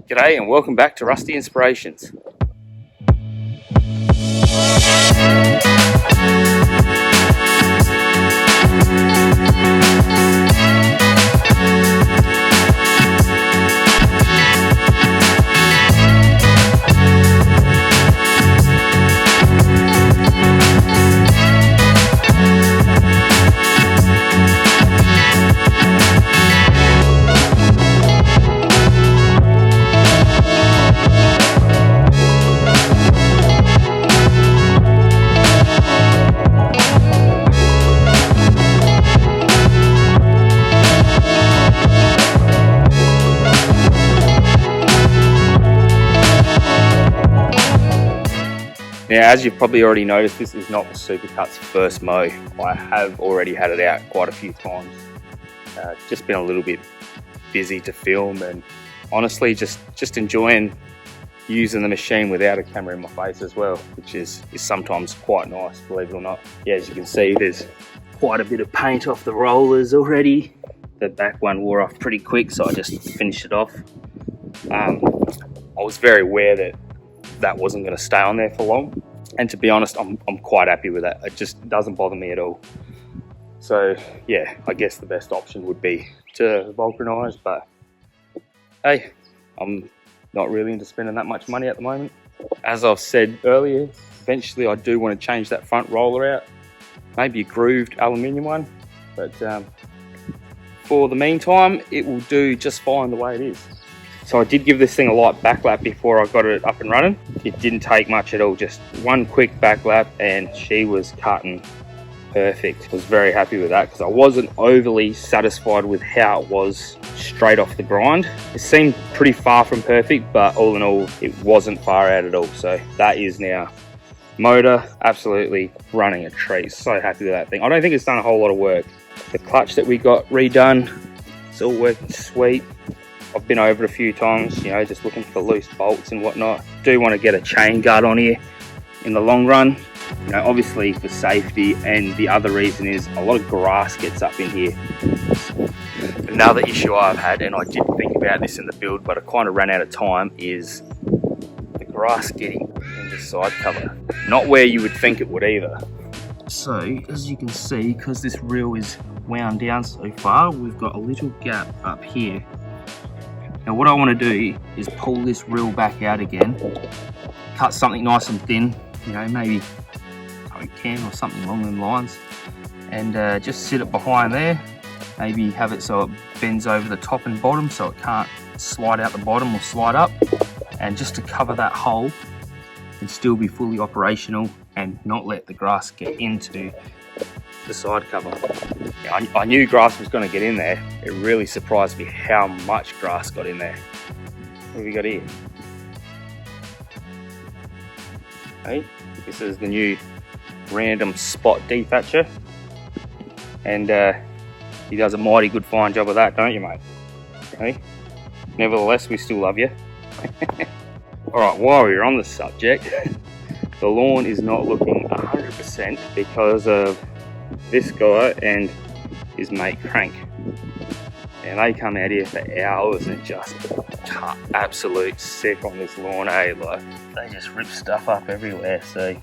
G'day and welcome back to Rusty Inspirations. Now, as you've probably already noticed, this is not the Supercut's first mow. I have already had it out quite a few times. Just been a little bit busy to film, and honestly just enjoying using the machine without a camera in my face as well, which is sometimes quite nice, believe it or not. Yeah, as you can see, there's quite a bit of paint off the rollers already. The back one wore off pretty quick, so I just finished it off. I was very aware that wasn't going to stay on there for long, and to be honest, I'm quite happy with that. It just doesn't bother me at all. So yeah, I guess the best option would be to vulcanize, but hey, I'm not really into spending that much money at the moment. As I've said earlier, eventually I do want to change that front roller out, maybe a grooved aluminium one, but for the meantime it will do just fine the way it is. So I did give this thing a light back lap before I got it up and running. It didn't take much at all, just one quick back lap and she was cutting perfect. I was very happy with that because I wasn't overly satisfied with how it was straight off the grind. It seemed pretty far from perfect, but all in all, it wasn't far out at all. So that is now motor absolutely running a treat. So happy with that thing. I don't think it's done a whole lot of work. The clutch that we got redone, it's all working sweet. I've been over it a few times, you know, just looking for loose bolts and whatnot. Do want to get a chain guard on here in the long run, you know, obviously for safety, and the other reason is a lot of grass gets up in here. Another issue I've had, and I did think about this in the build, but I kind of ran out of time, is the grass getting in the side cover. Not where you would think it would either. So, as you can see, because this reel is wound down so far, we've got a little gap up here. Now what I want to do is pull this reel back out again, cut something nice and thin, you know, maybe a can or something along them lines, and just sit it behind there, maybe have it so it bends over the top and bottom so it can't slide out the bottom or slide up, and just to cover that hole and still be fully operational and not let the grass get into the side cover. I knew grass was going to get in there. It really surprised me how much grass got in there. What have we got here? Hey, this is the new random spot dethatcher, and he does a mighty good fine job of that, don't you, mate? Hey, nevertheless, we still love you. Alright, while we're on the subject, the lawn is not looking 100% because of this guy and his mate Crank. And they come out here for hours and just cut absolute sick on this lawn, eh? Like, they just rip stuff up everywhere, so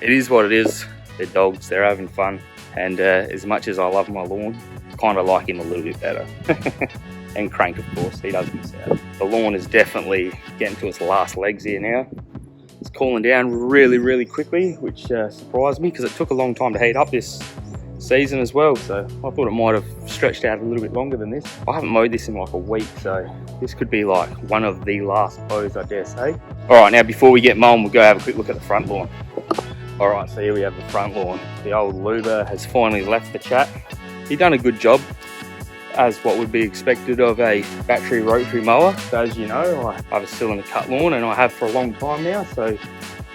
it is what it is. They're dogs, they're having fun, and as much as I love my lawn, I kind of like him a little bit better. And Crank, of course, he does miss out. The lawn is definitely getting to its last legs here now. It's cooling down really, really quickly, which surprised me because it took a long time to heat up this season as well, so I thought it might have stretched out a little bit longer than this. I haven't mowed this in like a week, so this could be like one of the last mows, I dare say. Alright, now before we get mowing, we'll go have a quick look at the front lawn. Alright, so here we have the front lawn. The old Luba has finally left the chat. He done a good job, as what would be expected of a battery rotary mower. So as you know, I was still in a cut lawn, and I have for a long time now, so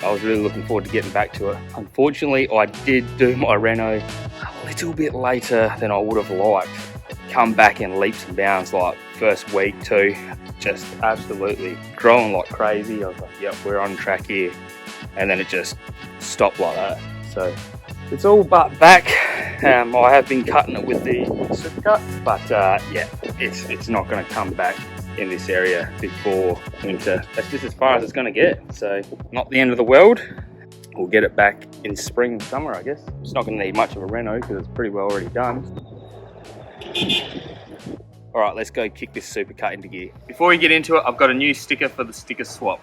I was really looking forward to getting back to it. Unfortunately, I did do my reno a little bit later than I would have liked. Come back in leaps and bounds, like first week, two, just absolutely growing like crazy. I was like, yep, we're on track here. And then it just stopped like that. So it's all but back. I have been cutting it with the Supercut, but yeah, it's not going to come back in this area before winter. That's just as far as it's going to get, so not the end of the world. We'll get it back in spring and summer, I guess. It's not going to need much of a reno because it's pretty well already done. Alright, let's go kick this Supercut into gear. Before we get into it, I've got a new sticker for the sticker swap.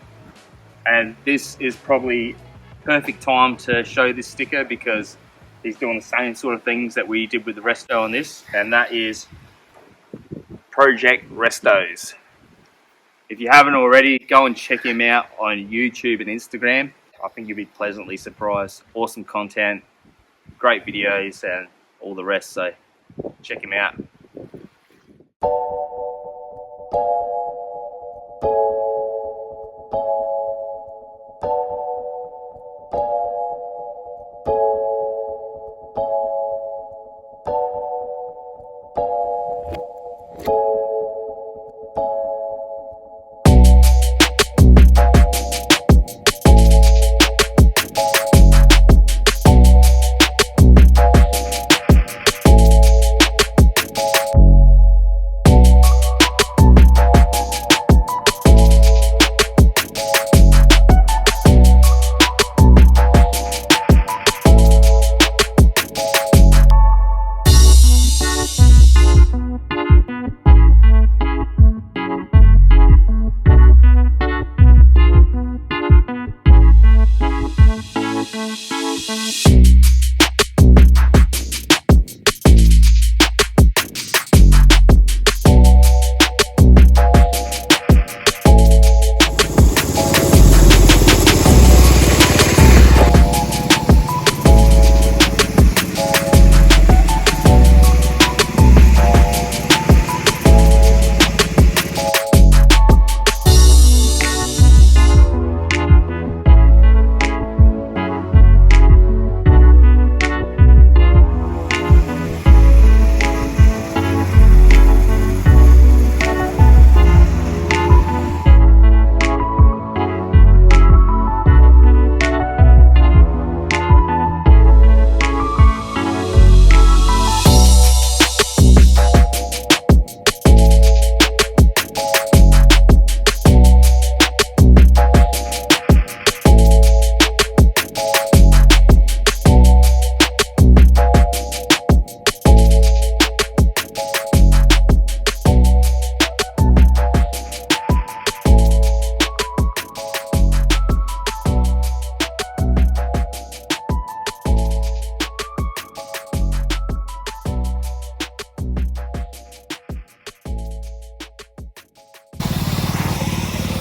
And this is probably perfect time to show this sticker because he's doing the same sort of things that we did with the Resto on this, and that is Project Restos. If you haven't already, go and check him out on YouTube and Instagram. I think you'll be pleasantly surprised. Awesome content, great videos and all the rest, so check him out.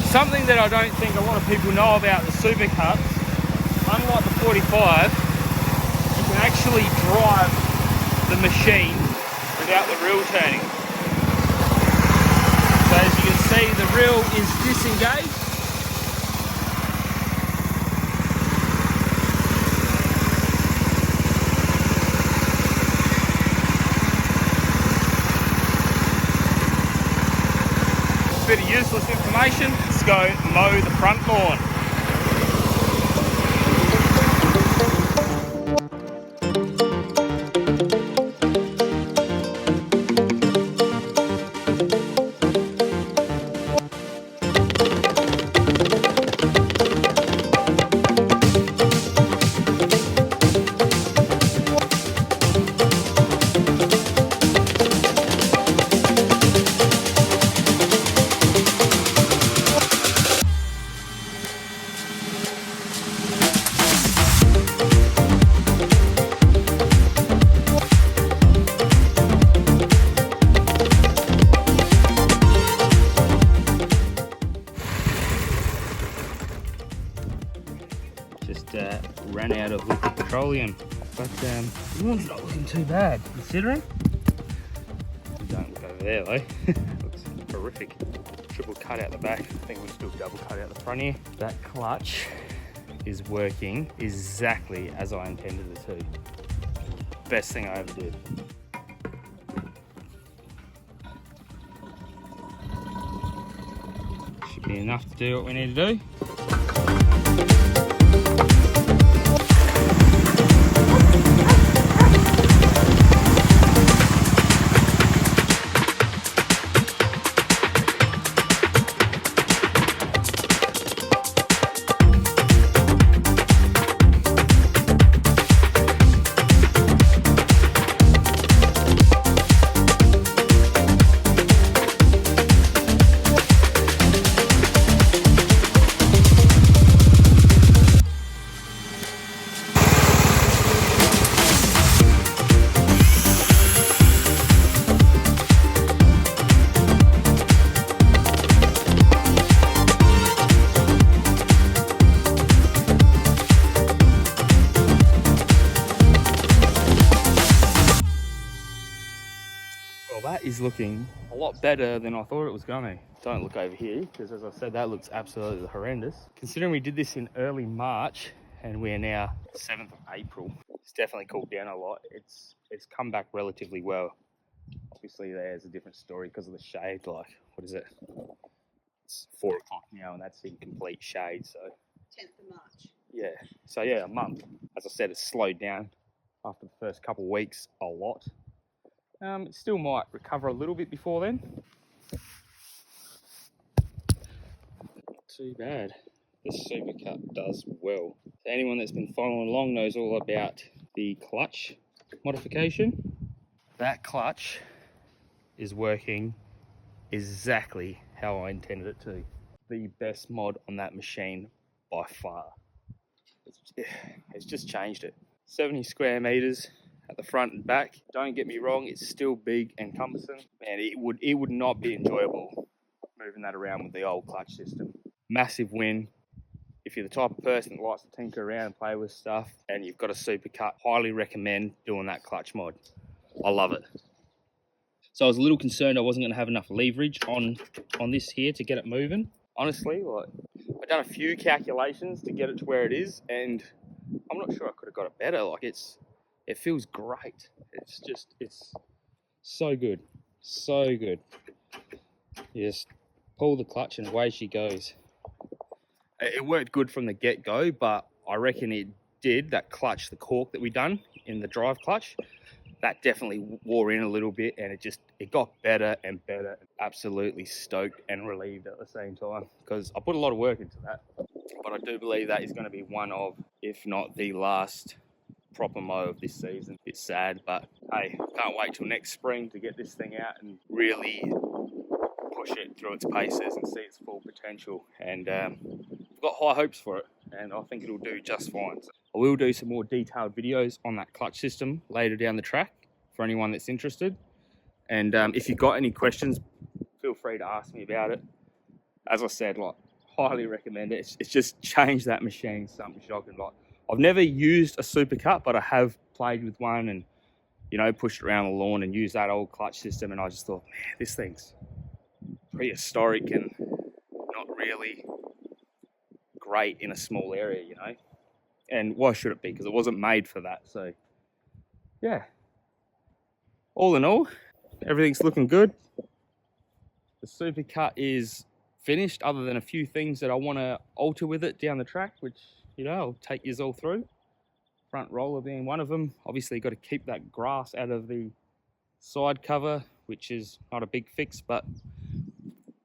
Something that I don't think a lot of people know about the Supercuts, unlike the 45, actually drive the machine without the reel turning. So as you can see, the reel is disengaged. Bit of useless information. Let's go mow the front lawn. Ran out of liquid petroleum, but the lawn's not looking too bad considering. Don't look over there though. Looks horrific. Triple cut out the back. I think we'll still double cut out the front here. That clutch is working exactly as I intended it to. Best thing I ever did. Should be enough to do what we need to do. Well, that is looking a lot better than I thought it was going to. Don't look over here, because as I said, that looks absolutely horrendous. Considering we did this in early March, and we're now 7th of April, it's definitely cooled down a lot. It's come back relatively well. Obviously, there's a different story because of the shade. Like, what is it? It's 4 o'clock now, and that's in complete shade, so... 10th of March. Yeah, so yeah, a month. As I said, it's slowed down after the first couple of weeks a lot. It still might recover a little bit before then. Not too bad. This Supercut does well. So anyone that's been following along knows all about the clutch modification. That clutch is working exactly how I intended it to. The best mod on that machine by far. It's just changed it. 70 square meters at the front and back. Don't get me wrong, it's still big and cumbersome, and it would not be enjoyable moving that around with the old clutch system. Massive win. If you're the type of person that likes to tinker around and play with stuff and you've got a Supercut, highly recommend doing that clutch mod. I love it. So I was a little concerned I wasn't going to have enough leverage on this here to get it moving. Honestly, like, I've done a few calculations to get it to where it is, and I'm not sure I could have got it better. Like, it feels great. It's so good. So good. You just pull the clutch and away she goes. It worked good from the get-go, but I reckon it did, that clutch, the cork that we done in the drive clutch, that definitely wore in a little bit, and it got better and better. Absolutely stoked and relieved at the same time, because I put a lot of work into that. But I do believe that is going to be one of, if not the last, proper mow of this season. It's sad, but hey, can't wait till next spring to get this thing out and really push it through its paces and see its full potential. And I've got high hopes for it, and I think it'll do just fine. So I will do some more detailed videos on that clutch system later down the track for anyone that's interested. And if you've got any questions, feel free to ask me about it. As I said, like, highly recommend it. It's just changed that machine, something shocking. Like, I've never used a Supercut, but I have played with one and, you know, pushed around the lawn and used that old clutch system, and I just thought, man, this thing's prehistoric and not really great in a small area, you know. And why should it be? Because it wasn't made for that. So yeah, all in all, everything's looking good. The Supercut is finished, other than a few things that I want to alter with it down the track, which, you know, I'll take you all through. Front roller being one of them. Obviously got to keep that grass out of the side cover, which is not a big fix, but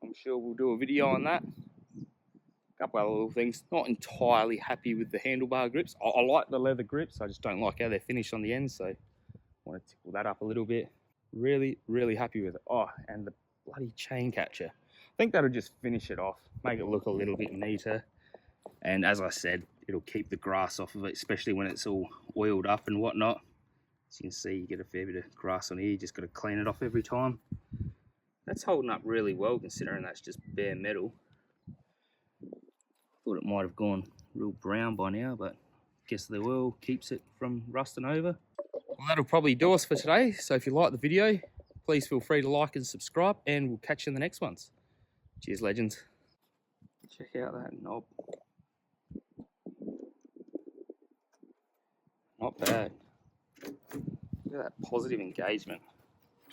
I'm sure we'll do a video on that. A couple other little things. Not entirely happy with the handlebar grips. I like the leather grips, I just don't like how they're finished on the end, so I want to tickle that up a little bit. Really, really happy with it. Oh, and the bloody chain catcher. I think that'll just finish it off, make it look a little bit neater. And as I said, it'll keep the grass off of it, especially when it's all oiled up and whatnot. As you can see, you get a fair bit of grass on here. You just got to clean it off every time. That's holding up really well, considering that's just bare metal. Thought it might have gone real brown by now, but I guess the oil keeps it from rusting over. Well, that'll probably do us for today. So if you like the video, please feel free to like and subscribe, and we'll catch you in the next ones. Cheers, legends. Check out that knob. Not bad. Look at that positive engagement.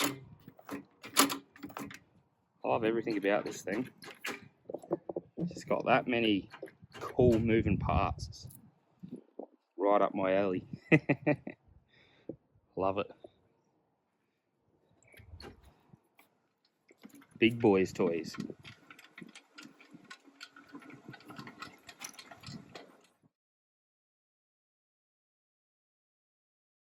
I love everything about this thing. It's got that many cool moving parts. It's right up my alley. Love it. Big boys toys.